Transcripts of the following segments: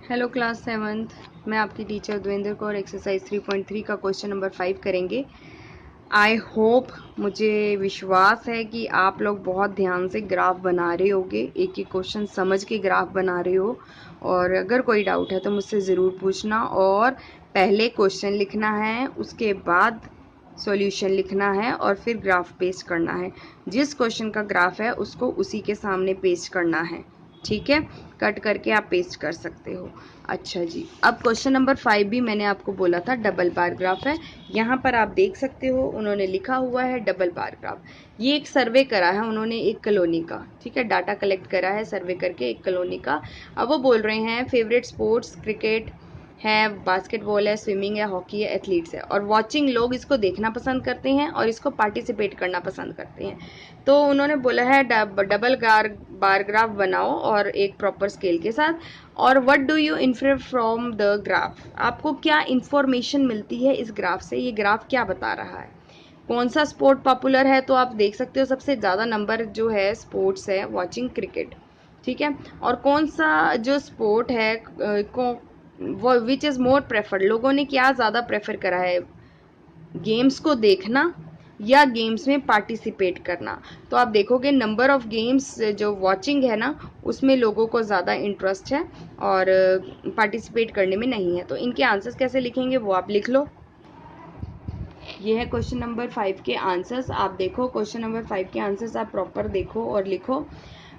Hello class 7th। मैं आपकी teacher Devendra Kaur. Exercise 3.3 का क्वेश्चन नंबर 5 करेंगे। आई होप, मुझे विश्वास है कि आप लोग बहुत ध्यान से ग्राफ बना रहे होगे, एक एक क्वेश्चन समझ के ग्राफ बना रहे हो। और अगर कोई डाउट है तो मुझसे ज़रूर पूछना। और पहले क्वेश्चन लिखना है, उसके बाद सॉल्यूशन लिखना है और फिर ग्राफ पेस्ट करना है। जिस क्वेश्चन का ग्राफ है उसको उसी के सामने पेस्ट करना है, ठीक है। कट करके आप पेस्ट कर सकते हो। अच्छा जी, अब क्वेश्चन नंबर 5 भी मैंने आपको बोला था डबल बार ग्राफ है। यहाँ पर आप देख सकते हो उन्होंने लिखा हुआ है डबल बार ग्राफ। ये एक सर्वे करा है उन्होंने एक कॉलोनी का, ठीक है। डाटा कलेक्ट करा है सर्वे करके एक कॉलोनी का। अब वो बोल रहे हैं फेवरेट स्पोर्ट्स क्रिकेट है, बास्केटबॉल है, स्विमिंग है, हॉकी है, एथलीट्स है। और वॉचिंग, लोग इसको देखना पसंद करते हैं और इसको पार्टिसिपेट करना पसंद करते हैं। तो उन्होंने बोला है डबल बार ग्राफ बनाओ और एक प्रॉपर स्केल के साथ। और what do you infer from the graph, आपको क्या इंफॉर्मेशन मिलती है इस ग्राफ से, ये ग्राफ क्या बता रहा है। कौन सा स्पोर्ट पॉपुलर है, तो आप देख सकते हो सबसे ज़्यादा नंबर जो है स्पोर्ट्स है वॉचिंग क्रिकेट, ठीक है। और कौन सा जो स्पोर्ट है वो विच इज़ मोर प्रेफर्ड, लोगों ने क्या ज़्यादा प्रेफर करा है, गेम्स को देखना या गेम्स में पार्टिसिपेट करना। तो आप देखोगे नंबर ऑफ गेम्स जो वॉचिंग है ना, उसमें लोगों को ज़्यादा इंटरेस्ट है और पार्टिसिपेट करने में नहीं है। तो इनके आंसर्स कैसे लिखेंगे वो आप लिख लो। ये है क्वेश्चन नंबर 5 के आंसर्स। आप देखो क्वेश्चन नंबर 5 के आंसर्स आप प्रॉपर देखो और लिखो।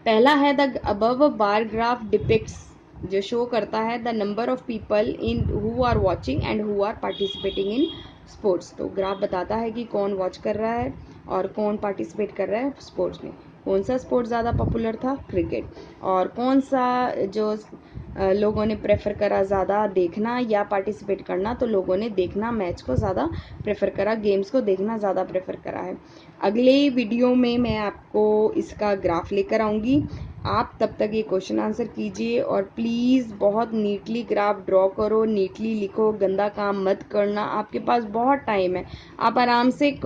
पहला है the above bar graph depicts, जो शो करता है the number of people in who are watching and who are participating in sports. तो ग्राफ बताता है कि कौन वॉच कर रहा है और कौन पार्टिसिपेट कर रहा है स्पोर्ट्स में। कौन सा स्पोर्ट ज़्यादा पॉपुलर था, क्रिकेट। और कौन सा जो लोगों ने प्रेफर करा ज़्यादा देखना या पार्टिसिपेट करना, तो लोगों ने देखना मैच को ज़्यादा प्रेफर करा, गेम्स को देखना ज़्यादा प्रेफर करा है। अगले वीडियो में मैं आपको इसका ग्राफ लेकर आऊँगी। आप तब तक ये क्वेश्चन आंसर कीजिए और प्लीज़ बहुत नीटली ग्राफ ड्रॉ करो, नीटली लिखो, गंदा काम मत करना। आपके पास बहुत टाइम है, आप आराम से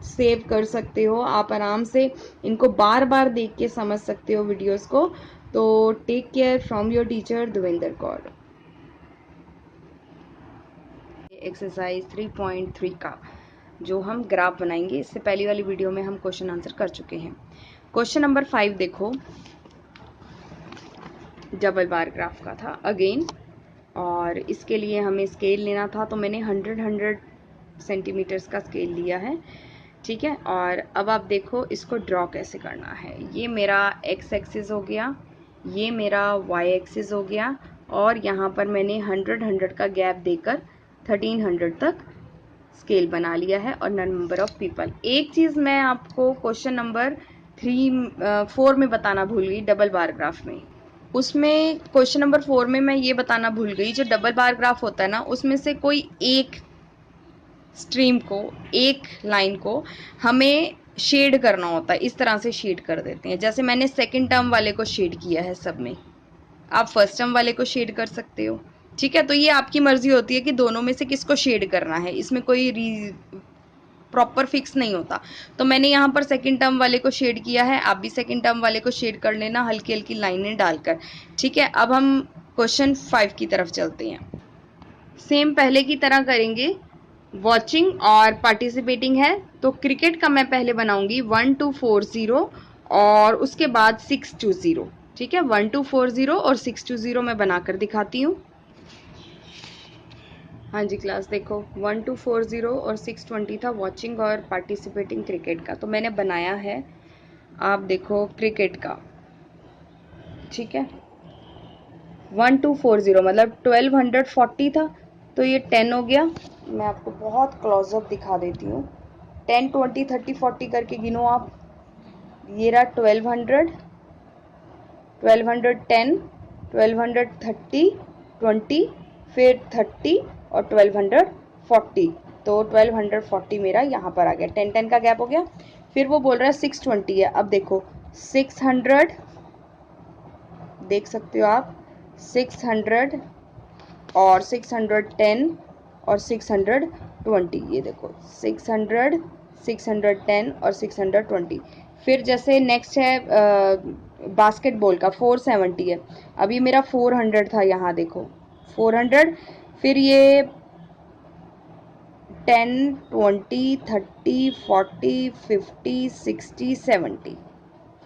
सेव कर सकते हो, आप आराम से इनको बार बार देख के समझ सकते हो वीडियोस को। तो take care from your teacher Devendra Kaur. Exercise 3.3 का जो हम ग्राफ बनाएंगे, इससे पहली वाली वीडियो में हम क्वेश्चन आंसर कर चुके हैं। क्वेश्चन नंबर 5 देखो, डबल बार ग्राफ का था अगेन। और इसके लिए हमें स्केल लेना था, तो मैंने 100 सेंटीमीटर्स का स्केल लिया है, ठीक है। और अब आप देखो इसको ड्रॉ कैसे करना है। ये मेरा एक्स एक्सिस हो गया, ये मेरा वाई एक्सिस हो गया, और यहाँ पर मैंने 100 का गैप देकर 1300 तक स्केल बना लिया है। और नंबर ऑफ पीपल, एक चीज़ मैं आपको क्वेश्चन नंबर 4 में बताना भूल गई, डबल बार ग्राफ में। उसमें क्वेश्चन नंबर 4 में मैं ये बताना भूल गई, जो डबल बार ग्राफ होता है ना, उसमें से कोई एक स्ट्रीम को, एक लाइन को हमें शेड करना होता है। इस तरह से शेड कर देते हैं, जैसे मैंने सेकंड टर्म वाले को शेड किया है सब में, आप फर्स्ट टर्म वाले को शेड कर सकते हो, ठीक है। तो ये आपकी मर्जी होती है कि दोनों में से किसको शेड करना है, इसमें कोई प्रॉपर फिक्स नहीं होता। तो मैंने यहाँ पर सेकंड टर्म वाले को शेड किया है, आप भी सेकंड टर्म वाले को शेड कर लेना हल्की हल्की लाइनें डालकर, ठीक है। अब हम क्वेश्चन 5 की तरफ चलते हैं। सेम पहले की तरह करेंगे। वॉचिंग और पार्टिसिपेटिंग है, तो क्रिकेट का मैं पहले बनाऊंगी 1 to 40 और उसके बाद 6 to 0, ठीक है। 1 to 40 और 6 to 0 मैं बनाकर दिखाती हूँ। हाँ जी क्लास देखो, 1 to 40 और 620 था वॉचिंग और पार्टिसिपेटिंग क्रिकेट का, तो मैंने बनाया है, आप देखो क्रिकेट का, ठीक है। 1 to 40 मतलब 1240 था, तो ये 10 हो गया। मैं आपको बहुत क्लोजअप दिखा देती हूँ। 10 20 30 40 करके गिनो आप। ये रहा 1200, 1210, 1230, 20, फिर 30 और 1240। तो 1240 मेरा यहाँ पर आ गया, 10 का गैप हो गया। फिर वो बोल रहा है 620 है। अब देखो 600, देख सकते हो आप, 600 और 610 और 620, ये देखो 600, 610 और 620। फिर जैसे नेक्स्ट है बास्केटबॉल का 470 है। अभी मेरा 400 था, यहाँ देखो 400, फिर ये 10, 20, 30, 40, 50, 60, 70,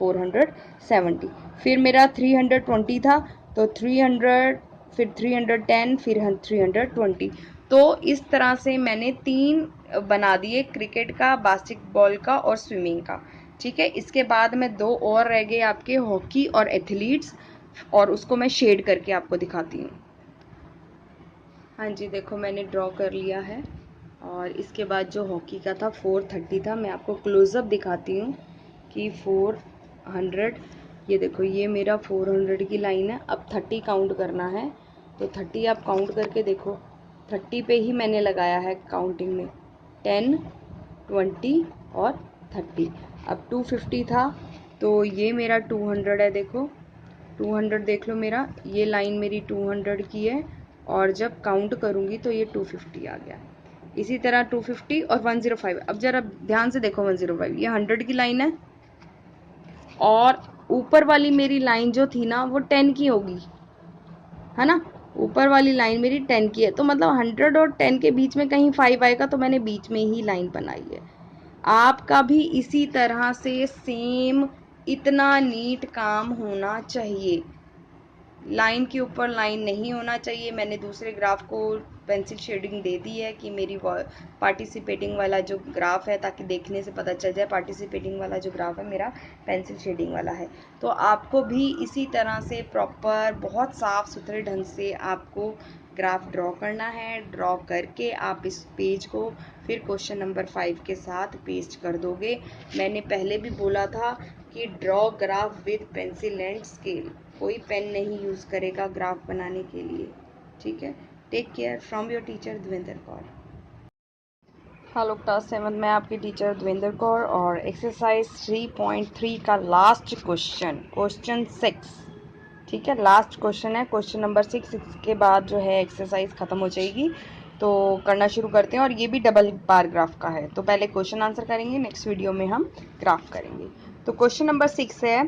470। फिर मेरा 320 था, तो 300, फिर 310, फिर 320। तो इस तरह से मैंने 3 बना दिए, क्रिकेट का, बास्केटबॉल का और स्विमिंग का। ठीक है, इसके बाद में 2 और रह गए आपके, हॉकी और एथलीट्स, और उसको मैं शेड करके आपको दिखाती हूँ। हाँ जी, देखो मैंने ड्रॉ कर लिया है। और इसके बाद जो हॉकी का था 430 था, मैं आपको क्लोज़अप दिखाती हूँ कि 400, ये देखो ये मेरा 400 की लाइन है। अब 30 काउंट करना है, तो 30 आप काउंट करके देखो, 30 पे ही मैंने लगाया है काउंटिंग में, 10, 20 और 30। अब 250 था, तो ये मेरा 200 है, देखो 200 देख लो, मेरा ये लाइन मेरी 200 की है, और जब काउंट करूँगी तो ये 250 आ गया। इसी तरह 250 और 105। अब जरा ध्यान से देखो, 105 ये 100 की लाइन है, और ऊपर वाली मेरी लाइन जो थी ना वो 10 की होगी, है ना। ऊपर वाली लाइन मेरी 10 की है, तो मतलब 100 और 10 के बीच में कहीं 5 आएगा, तो मैंने बीच में ही लाइन बनाई है। आपका भी इसी तरह से सेम इतना नीट काम होना चाहिए, लाइन के ऊपर लाइन नहीं होना चाहिए। मैंने दूसरे ग्राफ को पेंसिल शेडिंग दे दी है कि मेरी पार्टिसिपेटिंग वाला जो ग्राफ है, ताकि देखने से पता चल जाए पार्टिसिपेटिंग वाला जो ग्राफ है मेरा पेंसिल शेडिंग वाला है। तो आपको भी इसी तरह से प्रॉपर बहुत साफ सुथरे ढंग से आपको ग्राफ ड्रॉ करना है। ड्रॉ करके आप इस पेज को फिर क्वेश्चन नंबर 5 के साथ पेस्ट कर दोगे। मैंने पहले भी बोला था कि draw graph with pencil and scale, कोई पेन नहीं यूज़ करेगा ग्राफ बनाने के लिए। ठीक है, take care from your teacher Devendra Kaur. Hello class 7, मैं आपकी टीचर देवेंद्र कौर, और एक्सरसाइज 3.3 का लास्ट क्वेश्चन, क्वेश्चन 6। ठीक है, लास्ट क्वेश्चन है, क्वेश्चन नंबर 6। इसके बाद जो है एक्सरसाइज ख़त्म हो जाएगी, तो करना शुरू करते हैं। और ये भी डबल बार ग्राफ का है, तो पहले क्वेश्चन आंसर करेंगे, नेक्स्ट वीडियो में हम ग्राफ करेंगे। तो क्वेश्चन नंबर 6 है,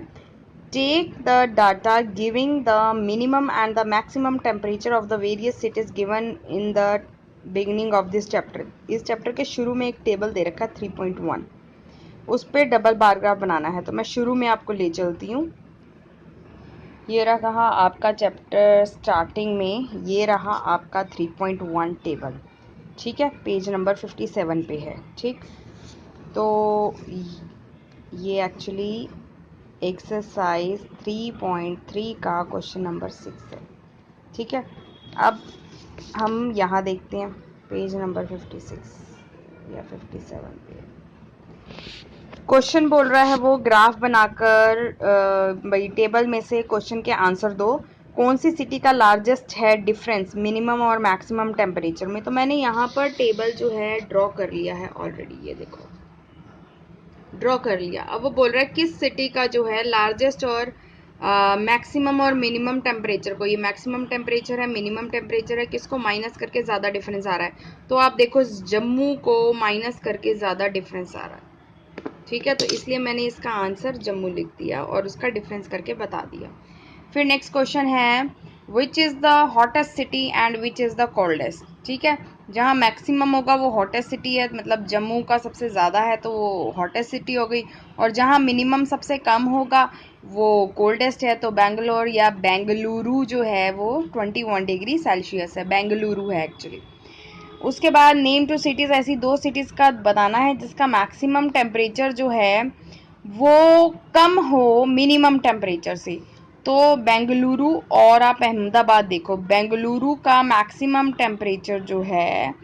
take the data giving the minimum and the maximum temperature of the various cities given in the beginning of this chapter। इस चैप्टर के शुरू में एक टेबल दे रखा है 3.1, उस पर डबल बार ग्राफ बनाना है। तो मैं शुरू में आपको ले चलती हूँ। ये रहा आपका चैप्टर स्टार्टिंग में, ये रहा आपका 3.1 टेबल। ठीक है, पेज नंबर 57 पे है। ठीक, तो ये एक्चुअली एक्सरसाइज 3.3 का क्वेश्चन नंबर 6 है। ठीक है, अब हम यहाँ देखते हैं पेज नंबर 56 या 57 पे। क्वेश्चन बोल रहा है वो ग्राफ बनाकर भाई टेबल में से क्वेश्चन के आंसर दो। कौन सी सिटी का लार्जेस्ट है डिफरेंस मिनिमम और मैक्सिमम टेम्परेचर में। तो मैंने यहाँ पर टेबल जो है ड्रॉ कर लिया है ऑलरेडी, ये देखो ड्रॉ कर लिया। अब वो बोल रहा है किस सिटी का जो है लार्जेस्ट और मैक्सिमम और मिनिमम टेम्परेचर को, ये मैक्सिमम टेम्परेचर है, मिनिमम टेम्परेचर है, किसको माइनस करके ज़्यादा डिफरेंस आ रहा है। तो आप देखो जम्मू को माइनस करके ज़्यादा डिफरेंस आ रहा है। ठीक है, तो इसलिए मैंने इसका आंसर जम्मू लिख दिया और उसका डिफरेंस करके बता दिया। फिर नेक्स्ट क्वेश्चन है, which is the hottest city and which is the coldest. ठीक है, जहाँ मैक्सिमम होगा वो हॉटेस्ट सिटी है, मतलब जम्मू का सबसे ज़्यादा है तो वो हॉटेस्ट सिटी हो गई, और जहाँ मिनिमम सबसे कम होगा वो कोल्डेस्ट है, तो बेंगलोर या बेंगलुरु जो है वो 21 डिग्री सेल्सियस है, बेंगलुरु है एक्चुअली। उसके बाद नेम टू सिटीज़, ऐसी 2 सिटीज़ का बताना है जिसका मैक्सिमम टेम्परेचर जो है वो कम हो मिनिमम टेम्परेचर से। तो बेंगलुरु और आप अहमदाबाद देखो, बेंगलुरु का मैक्सिमम टेम्परेचर जो है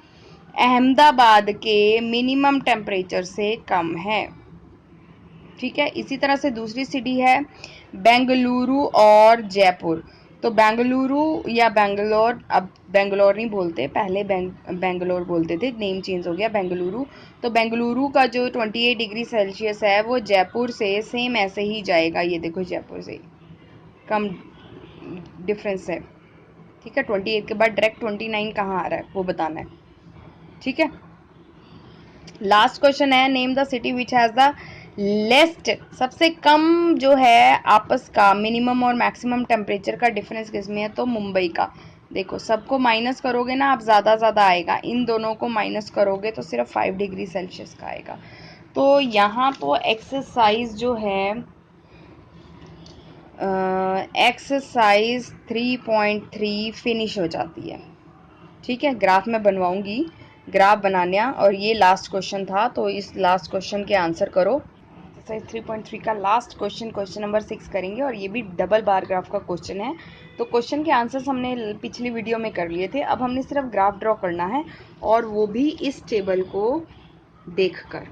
अहमदाबाद के मिनिमम टेम्परेचर से कम है। ठीक है, इसी तरह से दूसरी सिटी है बेंगलुरु और जयपुर। तो बेंगलुरु या बेंगलोर, अब बेंगलोर नहीं बोलते, पहले बेंगलोर बोलते थे, नेम चेंज हो गया बेंगलुरु। तो बेंगलुरु का जो 28 डिग्री सेल्सियस है वो जयपुर से सेम ऐसे ही जाएगा, ये देखो जयपुर से कम डिफरेंस है। ठीक है, 28 के बाद डायरेक्ट 29 कहाँ आ रहा है वो बताना है। ठीक है, लास्ट क्वेश्चन है, name the city which has the लेस्ट, सबसे कम जो है आपस का मिनिमम और मैक्सिमम टेम्परेचर का डिफरेंस किस में है। तो मुंबई का, देखो सबको माइनस करोगे ना आप, ज़्यादा आएगा, इन दोनों को माइनस करोगे तो सिर्फ 5 डिग्री सेल्सियस का आएगा। तो यहाँ तो एक्सरसाइज जो है एक्सरसाइज 3.3 फिनिश हो जाती है। ठीक है, ग्राफ मैं बनवाऊंगी, ग्राफ बनाने, और ये लास्ट क्वेश्चन था, तो इस लास्ट क्वेश्चन के आंसर करो। एक्सरसाइज 3.3 का लास्ट क्वेश्चन, क्वेश्चन नंबर 6 करेंगे, और ये भी डबल बार ग्राफ का क्वेश्चन है। तो क्वेश्चन के आंसर्स हमने पिछली वीडियो में कर लिए थे, अब हमने सिर्फ ग्राफ ड्रॉ करना है, और वो भी इस टेबल को देखकर।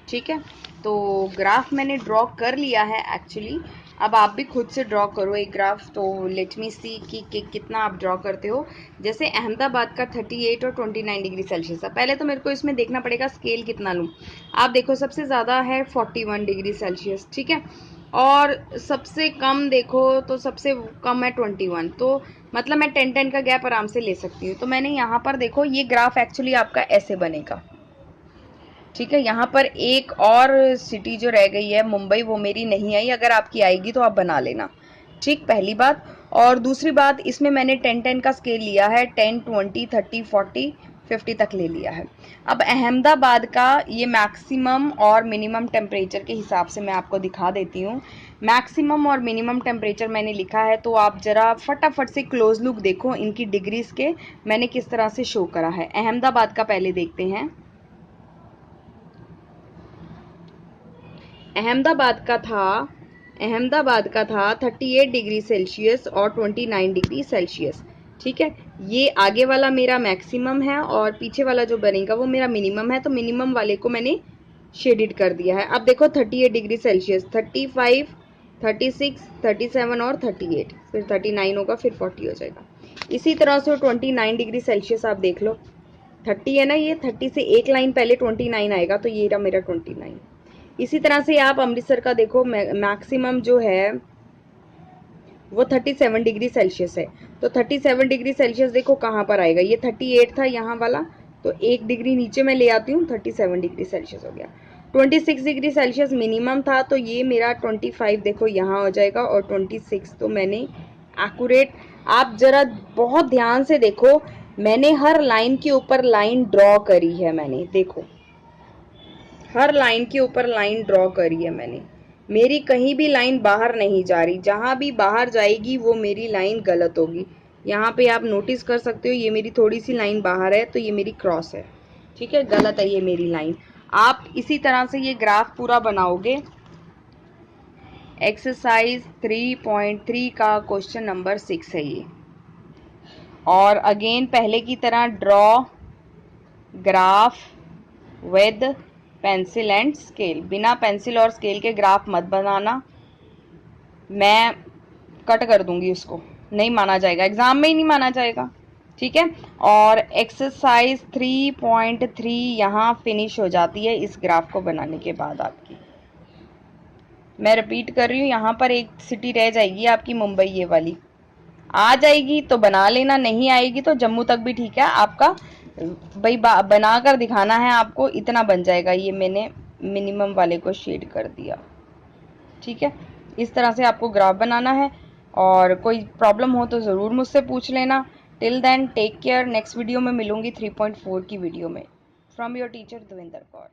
ठीक है, तो ग्राफ मैंने ड्रॉ कर लिया है एक्चुअली। अब आप भी खुद से ड्रॉ करो एक ग्राफ, तो लेट मी सी कि कितना आप ड्रॉ करते हो। जैसे अहमदाबाद का 38 और 29 डिग्री सेल्सियस है, पहले तो मेरे को इसमें देखना पड़ेगा स्केल कितना लूँ। आप देखो सबसे ज़्यादा है 41 डिग्री सेल्सियस, ठीक है, और सबसे कम देखो तो सबसे कम है 21, तो मतलब मैं 10-10 का गैप आराम से ले सकती हूँ। तो मैंने यहाँ पर देखो ये ग्राफ एक्चुअली आपका ऐसे बनेगा। ठीक है, यहाँ पर एक और सिटी जो रह गई है मुंबई, वो मेरी नहीं आई, अगर आपकी आएगी तो आप बना लेना। ठीक, पहली बात। और दूसरी बात, इसमें मैंने 10-10 का स्केल लिया है, 10, 20, 30, 40, 50 तक ले लिया है। अब अहमदाबाद का ये मैक्सिमम और मिनिमम टेम्परेचर के हिसाब से मैं आपको दिखा देती हूँ। मैक्सिमम और मिनिमम टेम्परेचर मैंने लिखा है, तो आप ज़रा फटाफट से क्लोज लुक देखो इनकी डिग्रीज के मैंने किस तरह से शो करा है। अहमदाबाद का पहले देखते हैं। अहमदाबाद का था 38 डिग्री सेल्सियस और 29 डिग्री सेल्सियस। ठीक है, ये आगे वाला मेरा मैक्सिमम है और पीछे वाला जो बनेगा वो मेरा मिनिमम है, तो मिनिमम वाले को मैंने शेडेड कर दिया है। अब देखो 38 डिग्री सेल्सियस, 35, 36, 37 और 38, फिर 39 होगा, फिर 40 हो जाएगा। इसी तरह से 29 डिग्री सेल्सियस आप देख लो, 30 है ना, ये 30 से एक लाइन पहले 29 आएगा, तो ये रहा मेरा 29। इसी तरह से आप अमृतसर का देखो, मैक्सिमम जो है वो 37 डिग्री सेल्सियस है, तो 37 डिग्री सेल्सियस देखो कहाँ पर आएगा, ये 38 था यहाँ वाला, तो एक डिग्री नीचे मैं ले आती हूँ, 37 डिग्री सेल्सियस हो गया। 26 डिग्री सेल्सियस मिनिमम था, तो ये मेरा 25 देखो यहाँ हो जाएगा, और 26 तो मैंने एक्यूरेट, आप जरा बहुत ध्यान से देखो, मैंने हर लाइन के ऊपर लाइन ड्रॉ करी है, मैंने देखो हर लाइन के ऊपर लाइन ड्रॉ करी है मैंने, मेरी कहीं भी लाइन बाहर नहीं जा रही, जहां भी बाहर जाएगी वो मेरी लाइन गलत होगी। यहाँ पे आप नोटिस कर सकते हो, ये मेरी थोड़ी सी लाइन बाहर है, तो ये मेरी क्रॉस है। ठीक है, गलत है ये मेरी लाइन। आप इसी तरह से ये ग्राफ पूरा बनाओगे। एक्सरसाइज 3.3 का क्वेश्चन नंबर 6 है ये। और अगेन पहले की तरह draw graph with pencil and scale, बिना पेंसिल और स्केल के ग्राफ मत बनाना, मैं कट कर दूंगी उसको, नहीं माना जाएगा, एग्जाम में ही नहीं माना जाएगा। ठीक है, और एक्सरसाइज 3.3 यहाँ फिनिश हो जाती है इस ग्राफ को बनाने के बाद आपकी। मैं रिपीट कर रही हूँ, यहाँ पर एक सिटी रह जाएगी आपकी मुंबई, ये वाली आ जाएगी तो बना लेना, नहीं आएगी तो जम्मू तक भी ठीक है आपका, भाई बना कर दिखाना है आपको, इतना बन जाएगा। ये मैंने मिनिमम वाले को शेड कर दिया। ठीक है, इस तरह से आपको ग्राफ बनाना है, और कोई प्रॉब्लम हो तो ज़रूर मुझसे पूछ लेना। Till then take care, next video में मिलूंगी 3.4 की वीडियो में। From your teacher Devendra Kaur.